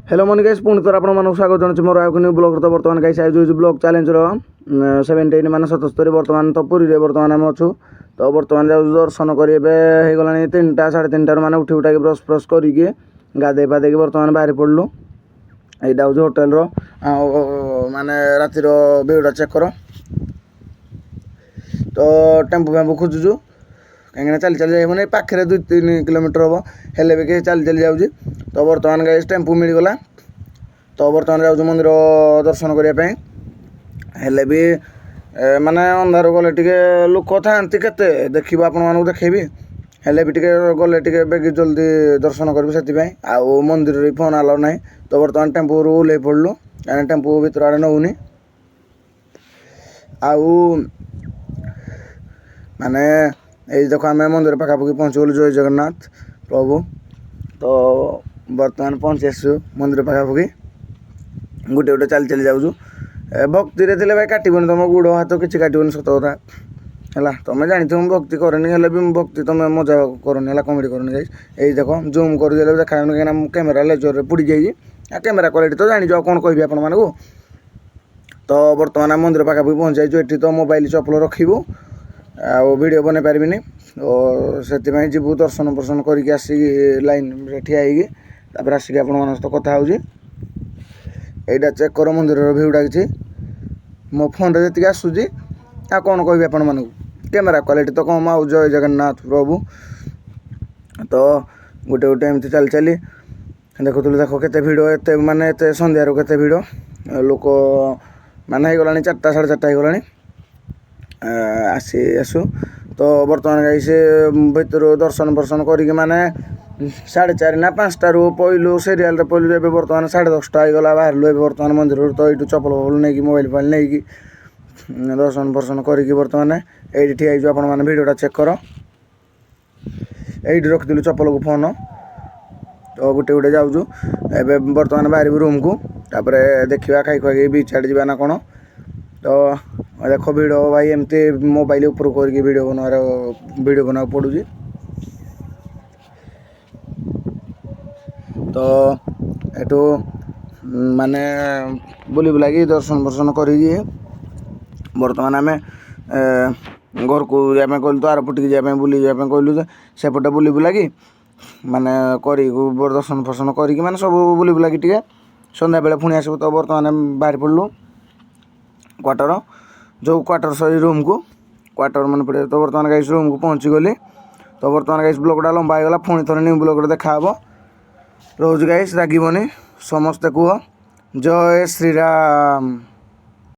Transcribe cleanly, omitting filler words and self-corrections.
Hello money guys पुणी थर आपको स्वागत जनाऊँ मोर आउ न्यू ब्लॉग तो बर्तमान गाइस आज जो ब्लॉग चैलेंजर 17 मान 77 बर्तमान तो पुरी रे बर्तमान आम अच्छु तो बर्तमान जाऊँ दर्शन करी गला 3टा 3:30 मान उठी उठा ब्रश फ्रश करके गाधे पाधे बर्तमान बाहरी पड़लु यहाँ हूँ होटेल माने रातिर व्यूटा चेक कर तो टेम्पू फेम्पू खोजुचु कहीं चली चली जाए पाखे 2-3 किलोमीटर हम हेले भी कहीं चली चली जाऊँगी तो बर्तमान गाइस टेम्पू मिलगला तो बर्तमान जाऊँ मंदिर दर्शन करने हेले भी माने अंधार गले टिके लोक था केते देखा आपण देखेबी हेले भी टिके गले टिके बेगी जल्दी दर्शन करी से आउ मंदिर फोन आलो ना तो बर्तमान टेम्पू ओल्हे पड़लु कहीं टेम्पू भर आड़े नौनी आउ माने ये देखो आम मंदिर पाखापाखि पहुँचगलु जय जगन्नाथ प्रभु तो बर्तमान पहुँची आसु मंदिर पाखापाखि गोटे गोटे चली चली जाऊँ भक्ति रे भाई काटबनी तुम गोड़ हाथ किसी काटबनी सत कथा है तुम जानी तुम भक्ति करनी है भक्ति तुम मजा करनी है कमेडी करनी गाइस यही देख जूम कर देखा कहीं कैमेरा लेजर पुड़ी जाइए कैमेरा क्वालिटी तो जानी कौन कह आपण मानक तो बर्तमान मंदिर पाखापाखि पहुँच जाइए ये तो मोबाइल चपल रखू आउ वीडियो बन पारिनी तो से जीवु दर्शन वर्शन करके आसिक लाइन ठिया होगी आसिक आप सहित कथा हो यहाँ चेक कर मंदिर भ्यूटा कि मो फोन रे जी आसूसी आ कौन कह आपण मानक कैमेरा क्वालिटी तो कम आउ जय जगन्नाथ प्रभु तो गोटे गोटे एमती चली चली देखुलु देख केते भिड़ एत माने एत संध्यार केते भिड़ लोक माने हो गला 4टा 4:30 हो आसु तो बर्तमान गाई से भर दर्शन वर्शन करी माने 4:30 ना 5टारू पहलू सीरियल पहलू ए बर्तमान 10:30 होगला बाहर बर्तमान मंदिर तो ये चपल फपल नहीं मोबाइल फोबाइल नहीं दर्शन वर्शन करके बर्तमान ये ठिया आप भिडटा चेक कर ये रखिलु चपल को फोन तो गोटे गोटे जाऊँ एवं बर्तमान बाहर रूम को तापर देखा खाई खुआ बीच आड़े जाना कौन तो देख भिड़ भाई एमती मोबाइल ऊपर करके वीडियो बना पड़ू तो एटू माने बुली बुलाकी दर्शन वर्शन करी बर्तमान आम घर को जाए कहलु तो आरपटिक जाए बुली जाए कहलु सेपटे बुली बुलाकी माने करी दर्शन फर्शन करी माने सब बुली बुलाकी टे संध्या बेले पुणी आसबू तो बर्तमान बाहर पड़लु क्वार्टर जो क्वार्टर सही रूम को क्वार्टर मन पड़े तो बर्तमान गाइस रूम को पहुँची गली तो बर्तमान गाइस ब्लॉगटा लंबा होगा पुणी थोड़े न्यू ब्लॉग देखा रोज गाइस रागबनी समस्ते कह जय श्री राम।